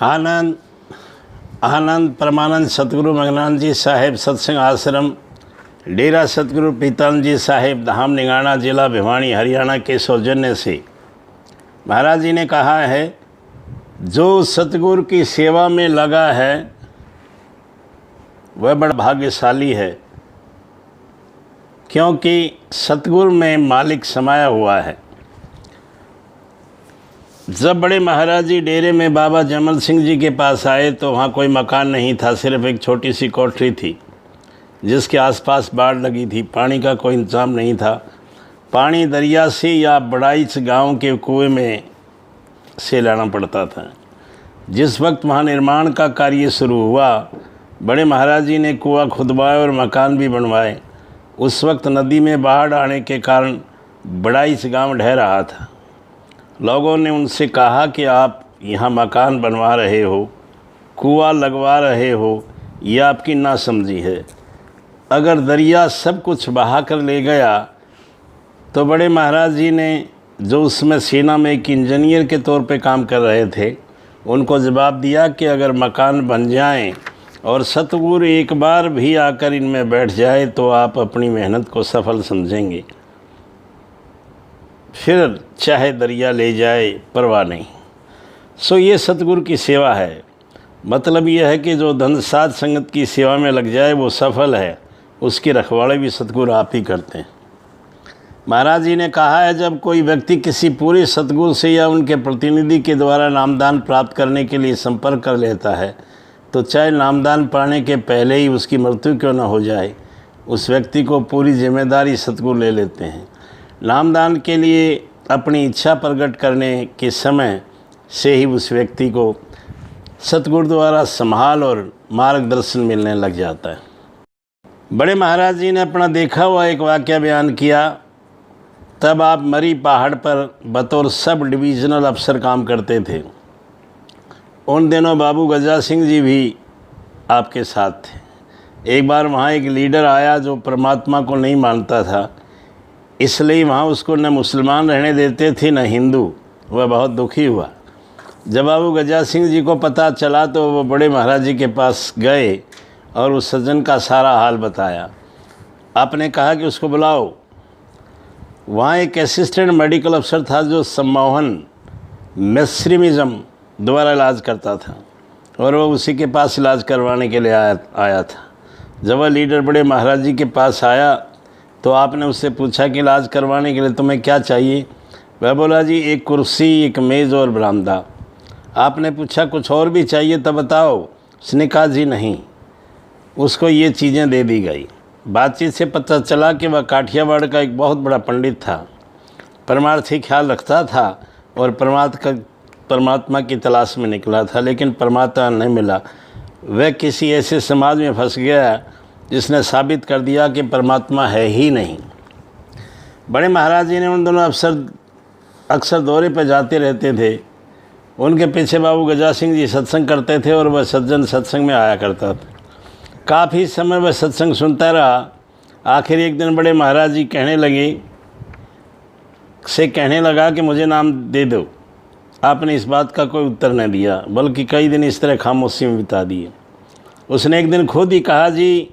आनंद आनंद परमानंद सतगुरु मगनानंद जी साहेब सत्संग आश्रम डेरा सतगुरु प्रीतम जी साहेब धाम निगाना जिला भिवानी हरियाणा के सौजन्य से महाराज जी ने कहा है, जो सतगुरु की सेवा में लगा है वह बड़ा भाग्यशाली है, क्योंकि सतगुरु में मालिक समाया हुआ है। जब बड़े महाराज जी डेरे में बाबा जमल सिंह जी के पास आए तो वहाँ कोई मकान नहीं था, सिर्फ एक छोटी सी कोठरी थी जिसके आसपास बाढ़ लगी थी। पानी का कोई इंतजाम नहीं था। पानी दरिया से या बड़ाइच गांव के कुएं में से लाना पड़ता था। जिस वक्त वहाँ निर्माण का कार्य शुरू हुआ, बड़े महाराज जी ने कुआं खुदवाए और मकान भी बनवाए। उस वक्त नदी में बाढ़ आने के कारण बड़ाइच गांव ढह रहा था। लोगों ने उनसे कहा कि आप यहाँ मकान बनवा रहे हो, कुआं लगवा रहे हो, यह आपकी नासमझी है। अगर दरिया सब कुछ बहा कर ले गया तो बड़े महाराज जी ने, जो उसमें सेना में एक इंजीनियर के तौर पे काम कर रहे थे, उनको जवाब दिया कि अगर मकान बन जाएं और सतगुरु एक बार भी आकर इनमें बैठ जाए तो आप अपनी मेहनत को सफल समझेंगे, फिर चाहे दरिया ले जाए परवाह नहीं। सो ये सतगुरु की सेवा है। मतलब यह है कि जो धन साध संगत की सेवा में लग जाए वो सफल है, उसकी रखवाले भी सतगुरु आप ही करते हैं। महाराज जी ने कहा है, जब कोई व्यक्ति किसी पूरे सतगुरु से या उनके प्रतिनिधि के द्वारा नामदान प्राप्त करने के लिए संपर्क कर लेता है तो चाहे नामदान पाने के पहले ही उसकी मृत्यु क्यों न हो जाए, उस व्यक्ति को पूरी जिम्मेदारी सतगुरु ले लेते हैं। नामदान के लिए अपनी इच्छा प्रकट करने के समय से ही उस व्यक्ति को सतगुरु द्वारा संभाल और मार्गदर्शन मिलने लग जाता है। बड़े महाराज जी ने अपना देखा हुआ एक वाक़या बयान किया। तब आप मरी पहाड़ पर बतौर सब डिविज़नल अफसर काम करते थे। उन दिनों बाबू गजा सिंह जी भी आपके साथ थे। एक बार वहाँ एक लीडर आया जो परमात्मा को नहीं मानता था, इसलिए वहाँ उसको न मुसलमान रहने देते थे न हिंदू। वह बहुत दुखी हुआ। जब बाबू गजा सिंह जी को पता चला तो वो बड़े महाराज जी के पास गए और उस सज्जन का सारा हाल बताया। आपने कहा कि उसको बुलाओ। वहाँ एक असिस्टेंट मेडिकल अफसर था जो सम्मोहन मेस्रिमिज़म द्वारा इलाज करता था और वो उसी के पास इलाज करवाने के लिए आया था। जब वह लीडर बड़े महाराज जी के पास आया तो आपने उससे पूछा कि इलाज करवाने के लिए तुम्हें क्या चाहिए। वह बोला, जी एक कुर्सी, एक मेज़ और बरामदा। आपने पूछा कुछ और भी चाहिए तो बताओ। उसने कहा, जी नहीं। उसको ये चीज़ें दे दी गई। बातचीत से पता चला कि वह काठियावाड़ का एक बहुत बड़ा पंडित था, परमार्थी ख्याल रखता था और परमात्मा की तलाश में निकला था, लेकिन परमात्मा नहीं मिला। वह किसी ऐसे समाज में फंस गया जिसने साबित कर दिया कि परमात्मा है ही नहीं। बड़े महाराज जी ने उन दोनों अफसर अक्सर दौरे पर जाते रहते थे। उनके पीछे बाबू गजा सिंह जी सत्संग करते थे और वह सज्जन सत्संग में आया करता था। काफ़ी समय वह सत्संग सुनता रहा। आखिर एक दिन बड़े महाराज जी कहने लगा कि मुझे नाम दे दो। आपने इस बात का कोई उत्तर नहीं दिया, बल्कि कई दिन इस तरह खामोशी में बिता दिए। उसने एक दिन खुद ही कहा, जी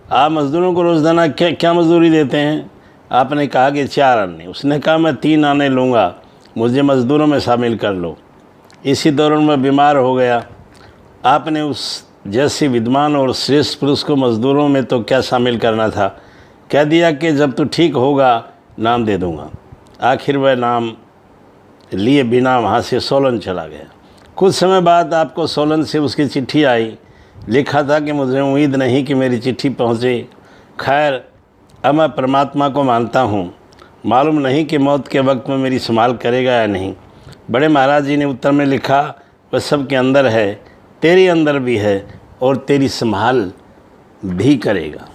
आप मज़दूरों को रोज़ाना क्या मजदूरी देते हैं? आपने कहा कि 4 आने। उसने कहा, मैं 3 आने लूँगा, मुझे मज़दूरों में शामिल कर लो। इसी दौरान मैं बीमार हो गया। आपने उस जैसे विद्वान और श्रेष्ठ पुरुष को मज़दूरों में तो क्या शामिल करना था, कह दिया कि जब तू ठीक होगा नाम दे दूँगा। आखिर वह नाम लिए बिना वहाँ से सोलन चला गया। कुछ समय बाद आपको सोलन से उसकी चिट्ठी आई। लिखा था कि मुझे उम्मीद नहीं कि मेरी चिट्ठी पहुँचे। खैर, अब मैं परमात्मा को मानता हूँ, मालूम नहीं कि मौत के वक्त में मेरी संभाल करेगा या नहीं। बड़े महाराज जी ने उत्तर में लिखा, वह सब के अंदर है, तेरे अंदर भी है और तेरी संभाल भी करेगा।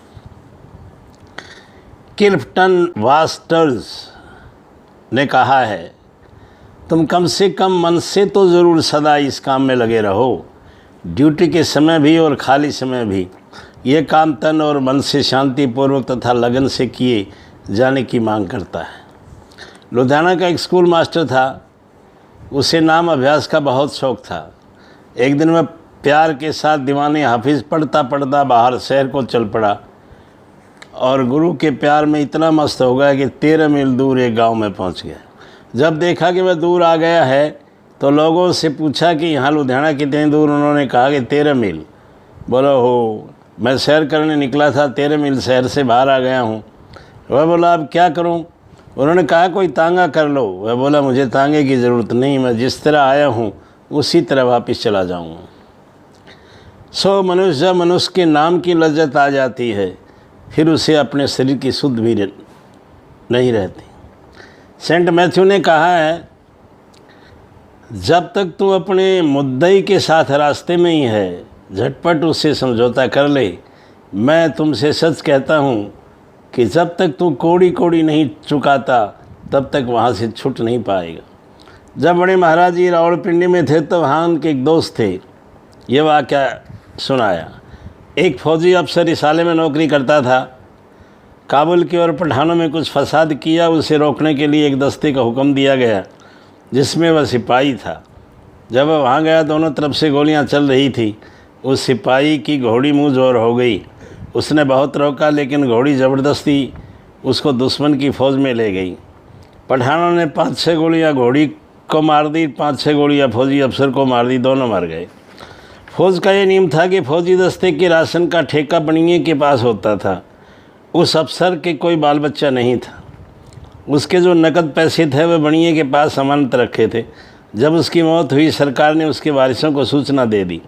क्लिफ्टन वास्टर्स ने कहा है, तुम कम से कम मन से तो ज़रूर सदा इस काम में लगे रहो, ड्यूटी के समय भी और खाली समय भी। ये काम तन और मन से शांतिपूर्वक तथा लगन से किए जाने की मांग करता है। लुधियाना का एक स्कूल मास्टर था। उसे नाम अभ्यास का बहुत शौक़ था। एक दिन मैं प्यार के साथ दीवाने हाफिज़ पढ़ता पढ़ता बाहर शहर को चल पड़ा और गुरु के प्यार में इतना मस्त हो गया कि 13 मील दूर एक गांव में पहुंच गया। जब देखा कि मैं दूर आ गया है तो लोगों से पूछा कि यहाँ लुधियाना कितने दूर। उन्होंने कहा कि 13 मील। बोला हो, मैं सैर करने निकला था, 13 मील शहर से बाहर आ गया हूँ। वह बोला अब क्या करूँ। उन्होंने कहा कोई तांगा कर लो। वह बोला मुझे तांगे की ज़रूरत नहीं, मैं जिस तरह आया हूँ उसी तरह वापस चला जाऊँगा। सो मनुष्य मनुष्य के नाम की लज्जत आ जाती है, फिर उसे अपने शरीर की सुध भी नहीं रहती। सेंट मैथ्यू ने कहा है, जब तक तू अपने मुद्दई के साथ रास्ते में ही है, झटपट उससे समझौता कर ले। मैं तुमसे सच कहता हूँ कि जब तक तू कोड़ी कोड़ी नहीं चुकाता तब तक वहाँ से छूट नहीं पाएगा। जब बड़े महाराज जी रावलपिंडी में थे तो वहाँ उनके एक दोस्त थे। ये वाक़या सुनाया। एक फ़ौजी अफसर रिसाले में नौकरी करता था। काबुल की ओर पठानों में कुछ फसाद किया, उसे रोकने के लिए एक दस्ते का हुक्म दिया गया जिसमें वह सिपाही था। जब वह वहाँ गया दोनों तरफ से गोलियाँ चल रही थी। उस सिपाही की घोड़ी मुँह जोर हो गई। उसने बहुत रोका लेकिन घोड़ी ज़बरदस्ती उसको दुश्मन की फ़ौज में ले गई। पठानों ने 5-6 गोलियाँ घोड़ी को मार दी, 5-6 गोलियाँ फौजी अफसर को मार दी, दोनों मर गए। फ़ौज का ये नियम था कि फ़ौजी दस्ते के राशन का ठेका बनिए के पास होता था। उस अफसर के कोई बाल बच्चा नहीं था। उसके जो नकद पैसे थे वे बनिए के पास अमानत रखे थे। जब उसकी मौत हुई सरकार ने उसके वारिसों को सूचना दे दी।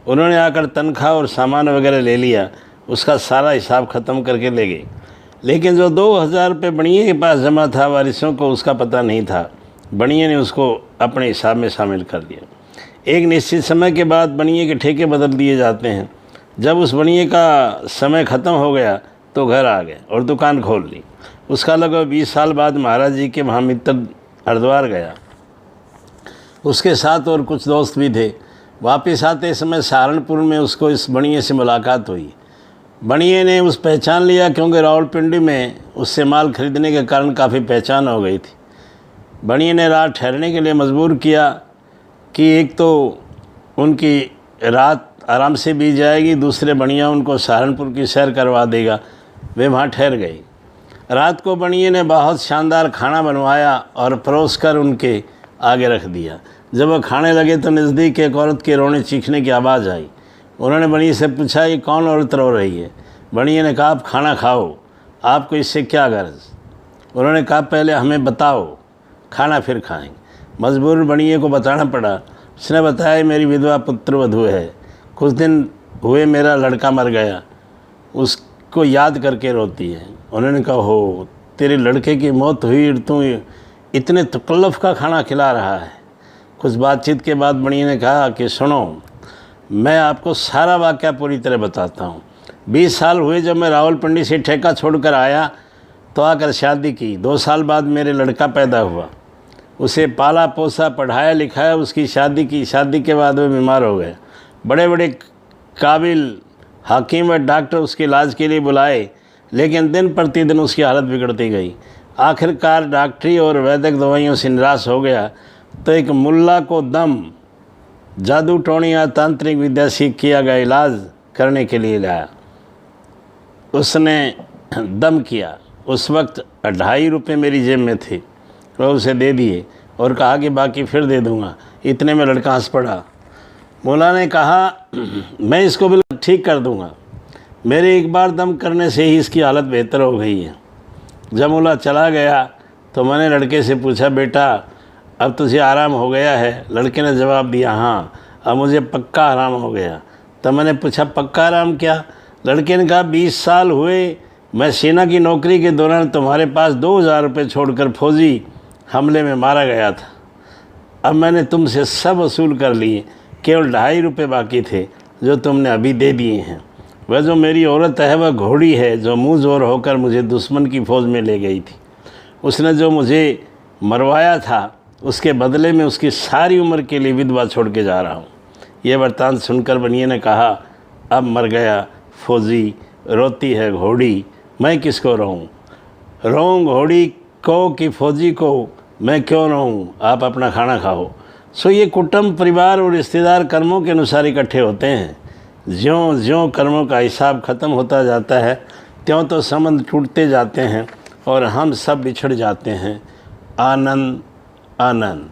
उन्होंने आकर तनख्वाह और सामान वगैरह ले लिया, उसका सारा हिसाब ख़त्म करके ले गए। लेकिन जो 2000 रुपये बनिए के पास जमा था वारिसों को उसका पता नहीं था। बनिए ने उसको अपने हिसाब में शामिल कर दिया। एक निश्चित समय के बाद बनिए के ठेके बदल दिए जाते हैं। जब उस बनिए का समय ख़त्म हो गया तो घर आ गए और दुकान खोल ली। उसका लगभग 20 साल बाद महाराज जी के महामित्र हरिद्वार गया। उसके साथ और कुछ दोस्त भी थे। वापस आते समय सहारनपुर में उसको इस बनिए से मुलाकात हुई। बनिए ने उस पहचान लिया क्योंकि रावलपिंडी में उससे माल खरीदने के कारण काफ़ी पहचान हो गई थी। बनिए ने रात ठहरने के लिए मजबूर किया कि एक तो उनकी रात आराम से बीत जाएगी, दूसरे बनिया उनको सहारनपुर की सैर करवा देगा। वे वहाँ ठहर गई। रात को बनिए ने बहुत शानदार खाना बनवाया और परोस कर उनके आगे रख दिया। जब वह खाने लगे तो नज़दीक एक औरत के रोने चीखने की आवाज़ आई। उन्होंने बनिए से पूछा ये कौन औरत रो रही है। बनिए ने कहा आप खाना खाओ, आपको इससे क्या गर्ज। उन्होंने कहा पहले हमें बताओ, खाना फिर खाएंगे। मजबूर बनिए को बताना पड़ा। उसने बताया मेरी विधवा पुत्र वधू है, कुछ दिन हुए मेरा लड़का मर गया, उसको याद करके रोती है। उन्होंने कहा हो तेरे लड़के की मौत हुई, तू इतने तकल्लुफ़ का खाना खिला रहा है। कुछ बातचीत के बाद बनिए ने कहा कि सुनो, मैं आपको सारा वाक़या पूरी तरह बताता हूँ। 20 साल हुए जब मैं रावलपिंडी से ठेका छोड़कर आया तो आकर शादी की। 2 साल बाद मेरे लड़का पैदा हुआ, उसे पाला पोसा पढ़ाया लिखाया, उसकी शादी की। शादी के बाद वे बीमार हो गए। बड़े बड़े काबिल हाकिम व डॉक्टर उसके इलाज के लिए बुलाए, लेकिन दिन प्रतिदिन उसकी हालत बिगड़ती गई। आखिरकार डॉक्टरी और वैदिक दवाइयों से निराश हो गया तो एक मुल्ला को दम, जादू टोनी या तांत्रिक विद्या सीख किया गया इलाज करने के लिए लाया। उसने दम किया। उस वक्त 2.5 रुपये मेरी जेब में थे, वह उसे दे दिए और कहा कि बाकी फिर दे दूँगा। इतने में लड़का हंस पड़ा। मुल्ला ने कहा मैं इसको बिल्कुल ठीक कर दूँगा, मेरे एक बार दम करने से ही इसकी हालत बेहतर हो गई है। जब मुल्ला चला गया तो मैंने लड़के से पूछा बेटा अब तुझे आराम हो गया है। लड़के ने जवाब दिया हाँ, अब मुझे पक्का आराम हो गया। तब मैंने पूछा पक्का आराम क्या। लड़के ने कहा 20 साल हुए मैं सेना की नौकरी के दौरान तुम्हारे पास 2000 रुपये छोड़कर फौजी हमले में मारा गया था। अब मैंने तुमसे सब वसूल कर लिए, केवल 2.5 रुपये बाकी थे जो तुमने अभी दे दिए हैं। वह जो मेरी औरत है वह घोड़ी है जो मुँह जोर होकर मुझे दुश्मन की फ़ौज में ले गई थी। उसने जो मुझे मरवाया था उसके बदले में उसकी सारी उम्र के लिए विधवा छोड़ के जा रहा हूँ। यह वृत्तांत सुनकर बनिए ने कहा अब मर गया फौजी, रोती है घोड़ी, मैं किसको रोऊँ। रोऊँ घोड़ी को कि फौजी को, मैं क्यों रोऊँ। आप अपना खाना खाओ। सो ये कुटुंब, परिवार और रिश्तेदार कर्मों के अनुसार इकट्ठे होते हैं। ज्यों ज्यों कर्मों का हिसाब ख़त्म होता जाता है त्यों तो संबंध टूटते जाते हैं और हम सब बिछड़ जाते हैं। आनंद आनंद।